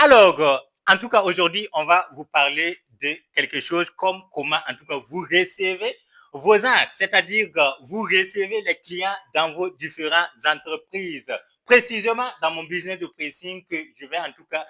Alors, en tout cas, aujourd'hui, on va vous parler de quelque chose comme comment, en tout cas, vous recevez vos actes, c'est-à-dire que vous recevez les clients dans vos différentes entreprises. Précisément dans mon business de pricing que je vais en tout cas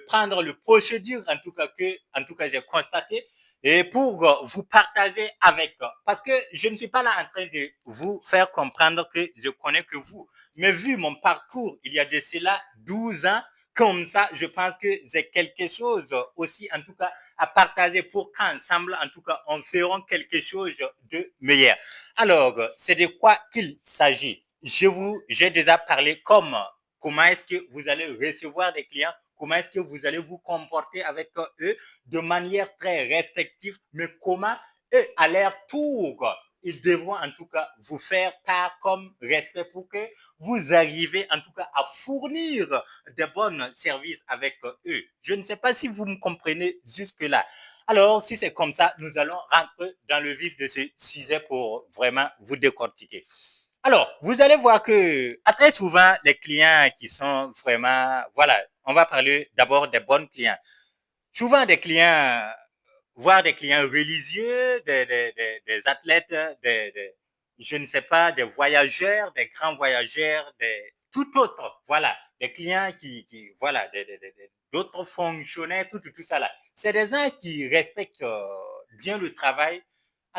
prendre le procédure en tout cas j'ai constaté et pour vous partager avec parce que je ne suis pas là en train de vous faire comprendre que je connais que vous, mais vu mon parcours il y a de cela 12 ans comme ça, je pense que c'est quelque chose aussi, en tout cas, à partager pour qu'ensemble, en tout cas, on fera quelque chose de meilleur. Alors, c'est de quoi qu'il s'agit. J'ai déjà parlé comme comment est-ce que vous allez recevoir des clients, comment est-ce que vous allez vous comporter avec eux de manière très respective, mais comment eux, à leur tour, ils devront en tout cas vous faire part comme respect pour que vous arrivez en tout cas à fournir de bons services avec eux. Je ne sais pas si vous me comprenez jusque-là. Alors, si c'est comme ça, nous allons rentrer dans le vif de ce sujet pour vraiment vous décortiquer. Alors, vous allez voir que très souvent, les clients qui sont vraiment, voilà, on va parler d'abord des bons clients. Souvent, des clients, voire des clients religieux, des athlètes, je ne sais pas, des voyageurs, des grands voyageurs, tout autre, voilà, des clients voilà, d'autres fonctionnaires, tout ça là. C'est des gens qui respectent bien le travail.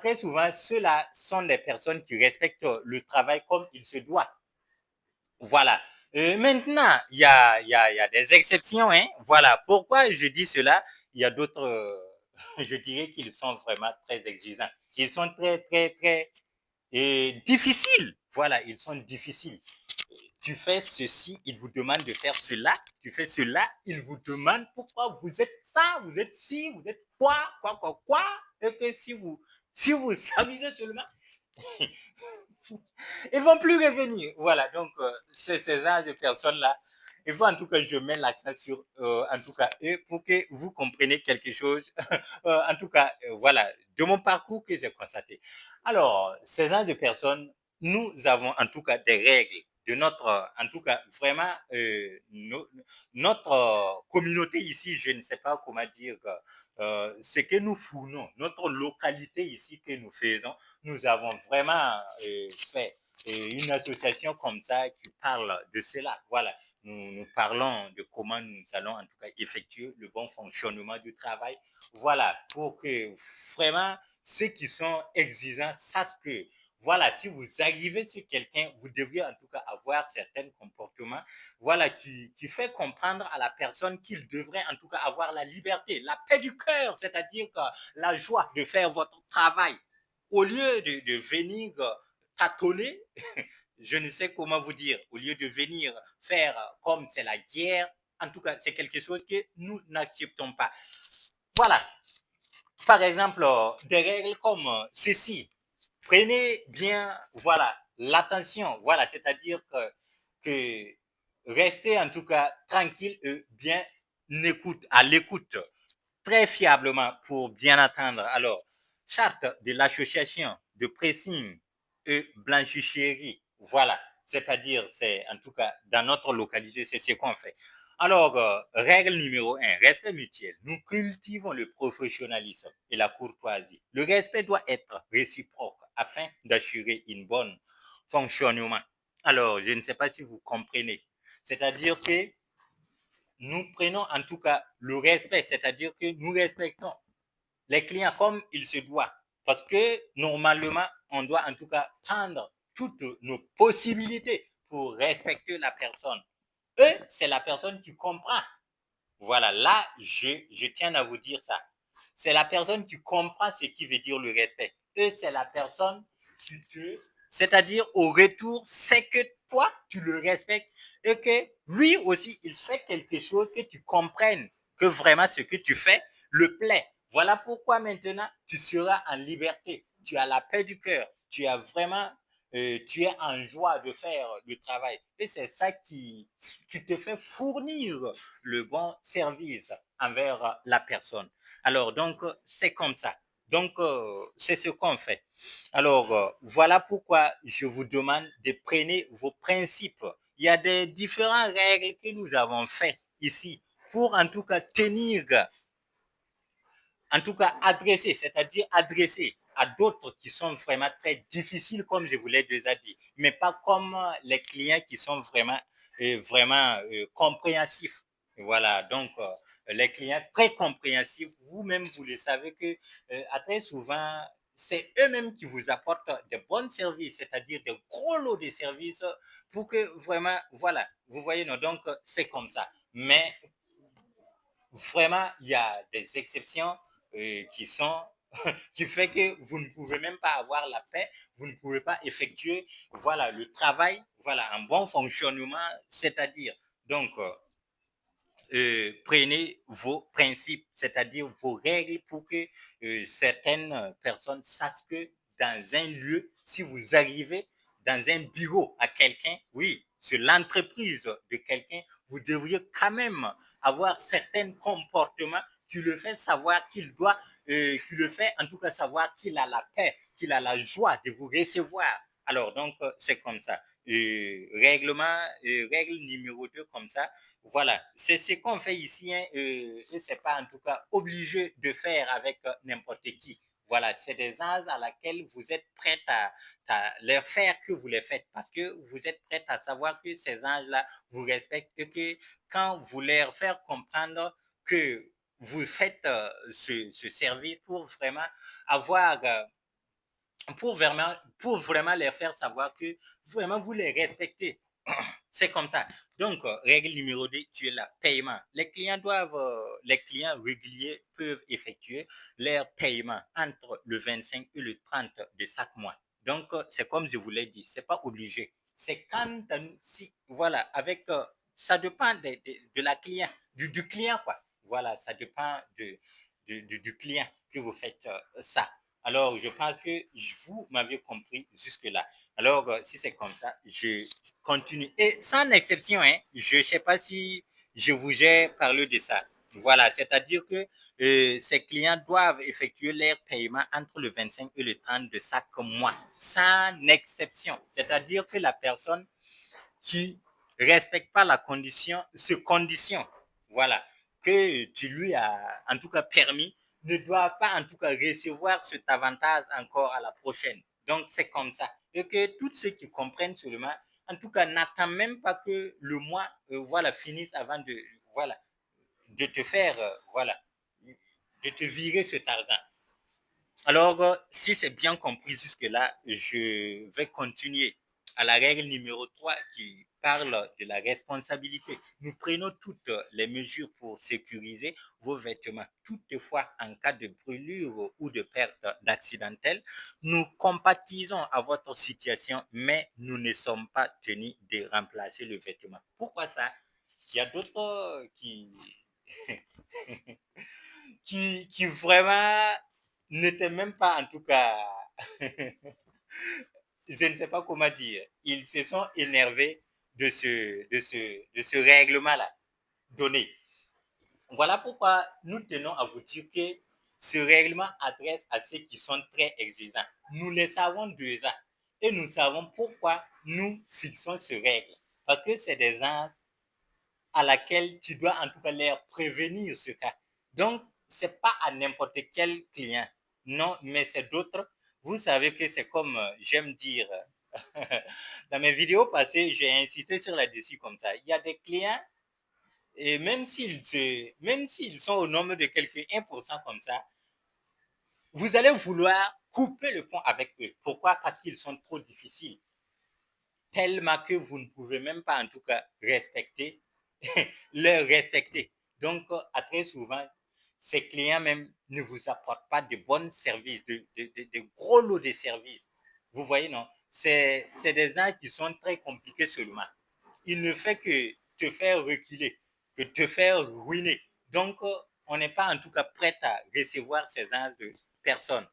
Très souvent, ceux-là sont des personnes qui respectent le travail comme il se doit. Voilà. Maintenant, il y a des exceptions. Hein. Voilà. Pourquoi je dis cela? Il y a d'autres, je dirais qu'ils sont vraiment très exigeants. Ils sont très difficiles. Voilà, ils sont difficiles. Tu fais ceci, ils vous demandent de faire cela. Tu fais cela, ils vous demandent pourquoi vous êtes ça, vous êtes ci, vous êtes quoi. Et que si vous amusez seulement, ils vont plus revenir. Voilà, donc c'est ces âges de personnes-là. Il faut en tout cas, je mets l'accent sur, en tout cas, eux, pour que vous compreniez quelque chose. En tout cas, voilà, de mon parcours que j'ai constaté. Alors, ces âges de personnes, nous avons en tout cas des règles de notre, en tout cas, vraiment, notre communauté ici, je ne sais pas comment dire, ce que nous fournons, notre localité ici que nous faisons, nous avons vraiment fait une association comme ça qui parle de cela. Voilà, nous parlons de comment nous allons en tout cas effectuer le bon fonctionnement du travail. Voilà, pour que vraiment ceux qui sont exigeants sachent que voilà, si vous arrivez sur quelqu'un, vous devriez en tout cas avoir certains comportements, voilà, qui fait comprendre à la personne qu'il devrait en tout cas avoir la liberté, la paix du cœur, c'est-à-dire que la joie de faire votre travail au lieu de venir tâtonner, je ne sais comment vous dire, au lieu de venir faire comme c'est la guerre, en tout cas, c'est quelque chose que nous n'acceptons pas. Voilà. Par exemple, des règles comme ceci. Prenez bien, voilà, l'attention, voilà, c'est-à-dire que restez en tout cas tranquille et bien à l'écoute, très fiablement pour bien attendre. Alors, charte de l'association de pressing et blanchisserie, voilà, c'est-à-dire, c'est en tout cas dans notre localité, c'est ce qu'on fait. Alors, règle numéro un, respect mutuel. Nous cultivons le professionnalisme et la courtoisie. Le respect doit être réciproque afin d'assurer une bonne fonctionnement. Alors, je ne sais pas si vous comprenez. C'est-à-dire que nous prenons en tout cas le respect, c'est-à-dire que nous respectons les clients comme il se doit. Parce que normalement, on doit en tout cas prendre toutes nos possibilités pour respecter la personne. Eux, c'est la personne qui comprend. Voilà, là, je tiens à vous dire ça. C'est la personne qui comprend ce qui veut dire le respect. Eux, c'est la personne qui te... C'est-à-dire, au retour, c'est que toi, tu le respectes et que lui aussi, il fait quelque chose que tu comprennes que vraiment ce que tu fais le plaît. Voilà pourquoi maintenant, tu seras en liberté. Tu as la paix du cœur. Tu as vraiment tu es en joie de faire le travail. Et c'est ça qui te fait fournir le bon service envers la personne. Alors, donc, c'est comme ça. Donc, c'est ce qu'on fait. Alors, voilà pourquoi je vous demande de prendre vos principes. Il y a des différentes règles que nous avons faites ici pour en tout cas tenir, en tout cas adresser, c'est-à-dire adresser à d'autres qui sont vraiment très difficiles, comme je vous l'ai déjà dit, mais pas comme les clients qui sont vraiment compréhensifs. Voilà, donc les clients très compréhensifs, vous-même, vous le savez que très souvent, c'est eux-mêmes qui vous apportent de bons services, c'est-à-dire de gros lots de services pour que vraiment, voilà, vous voyez, non, donc c'est comme ça. Mais vraiment, il y a des exceptions qui sont qui fait que vous ne pouvez même pas avoir la paix, vous ne pouvez pas effectuer voilà le travail, voilà un bon fonctionnement, c'est-à-dire donc prenez vos principes, c'est-à-dire vos règles pour que certaines personnes sachent que dans un lieu, si vous arrivez dans un bureau à quelqu'un, oui, sur l'entreprise de quelqu'un, vous devriez quand même avoir certains comportements qui le fait savoir qu'il doit, qui le fait en tout cas savoir qu'il a la paix, qu'il a la joie de vous recevoir. Alors donc c'est comme ça. Règle numéro 2 comme ça, voilà, c'est ce qu'on fait ici, hein, et c'est pas en tout cas obligé de faire avec n'importe qui. Voilà, c'est des âges à laquelle vous êtes prêts à leur faire que vous les faites parce que vous êtes prêts à savoir que ces âges-là vous respectent et que quand vous leur faire comprendre que vous faites ce service pour vraiment avoir pour vraiment leur faire savoir que vraiment vous les respectez. C'est comme ça. Donc, règle numéro 2, tu es là, paiement. Les clients réguliers peuvent effectuer leur paiement entre le 25 et le 30 de chaque mois. Donc, c'est comme je vous l'ai dit, c'est pas obligé. C'est quand, si, voilà, avec, ça dépend de la client, du client, quoi. Voilà, ça dépend du client que vous faites ça. Alors, je pense que vous m'avez compris jusque-là. Alors, si c'est comme ça, je continue. Et sans exception, hein, je ne sais pas si je vous ai parlé de ça. Voilà, c'est-à-dire que ces clients doivent effectuer leur paiement entre le 25 et le 30 de chaque mois, sans exception. C'est-à-dire que la personne qui ne respecte pas la condition, ce condition, voilà, que tu lui as en tout cas permis, ne doivent pas en tout cas recevoir cet avantage encore à la prochaine. Donc c'est comme ça. Et que tous ceux qui comprennent seulement, en tout cas, n'attendent même pas que le mois voilà, finisse avant voilà, de te faire, voilà, de te virer cet argent. Alors, si c'est bien compris jusque-là, je vais continuer à la règle numéro 3 qui parle de la responsabilité. Nous prenons toutes les mesures pour sécuriser vos vêtements. Toutefois, en cas de brûlure ou de perte d'accidentelle, nous compatisons à votre situation, mais nous ne sommes pas tenus de remplacer le vêtement. Pourquoi ça? Il y a d'autres qui vraiment n'étaient même pas, en tout cas, je ne sais pas comment dire, ils se sont énervés de ce règlement-là donné. Voilà pourquoi nous tenons à vous dire que ce règlement adresse à ceux qui sont très exigeants. Nous le savons déjà et nous savons pourquoi nous fixons ce règle. Parce que c'est des gens à laquelle tu dois en tout cas leur prévenir ce cas. Donc, ce n'est pas à n'importe quel client. Non, mais c'est d'autres. Vous savez que c'est comme j'aime dire, dans mes vidéos passées, j'ai insisté sur là-dessus comme ça. Il y a des clients, et même s'ils sont au nombre de quelques 1% comme ça, vous allez vouloir couper le pont avec eux. Pourquoi? Parce qu'ils sont trop difficiles. Tellement que vous ne pouvez même pas en tout cas respecter leur respecter. Donc, à très souvent, ces clients même ne vous apportent pas de bons services, de gros lots de services. Vous voyez, non? C'est des gens qui sont très compliqués seulement. Il ne fait que te faire reculer, que te faire ruiner. Donc, on n'est pas en tout cas prêt à recevoir ces genres de personnes.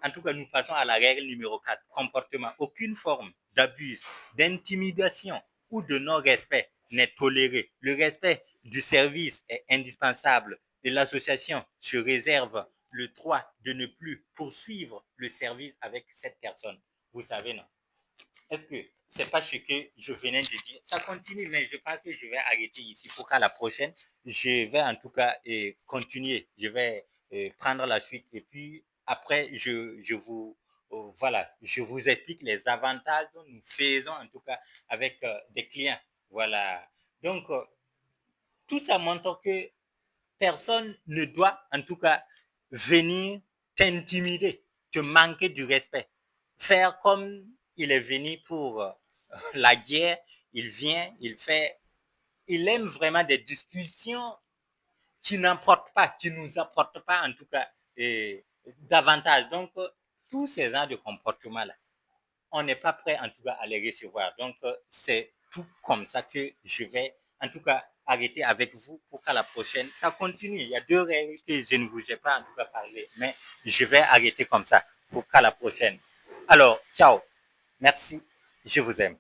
En tout cas, nous passons à la règle numéro 4. Comportement. Aucune forme d'abus, d'intimidation ou de non-respect n'est toléré. Le respect du service est indispensable et l'association se réserve le droit de ne plus poursuivre le service avec cette personne. Vous savez, non? Est-ce que c'est pas ce que je venais de dire. Ça continue, mais je pense que je vais arrêter ici pour qu'à la prochaine, je vais en tout cas continuer. Je vais prendre la suite et puis après, je vous voilà, je vous explique les avantages que nous faisons en tout cas avec des clients. Voilà. Donc, tout ça montre que personne ne doit en tout cas venir t'intimider, te manquer du respect. Faire comme il est venu pour la guerre, il vient, il aime vraiment des discussions qui n'apportent pas, qui nous apportent pas en tout cas davantage. Donc, tous ces genres de comportements-là, on n'est pas prêt en tout cas à les recevoir. Donc, c'est tout comme ça que je vais en tout cas arrêter avec vous pour qu'à la prochaine, ça continue. Il y a 2 règles que je ne vous ai pas en tout cas parlé, mais je vais arrêter comme ça pour qu'à la prochaine. Alors, ciao. Merci. Je vous aime.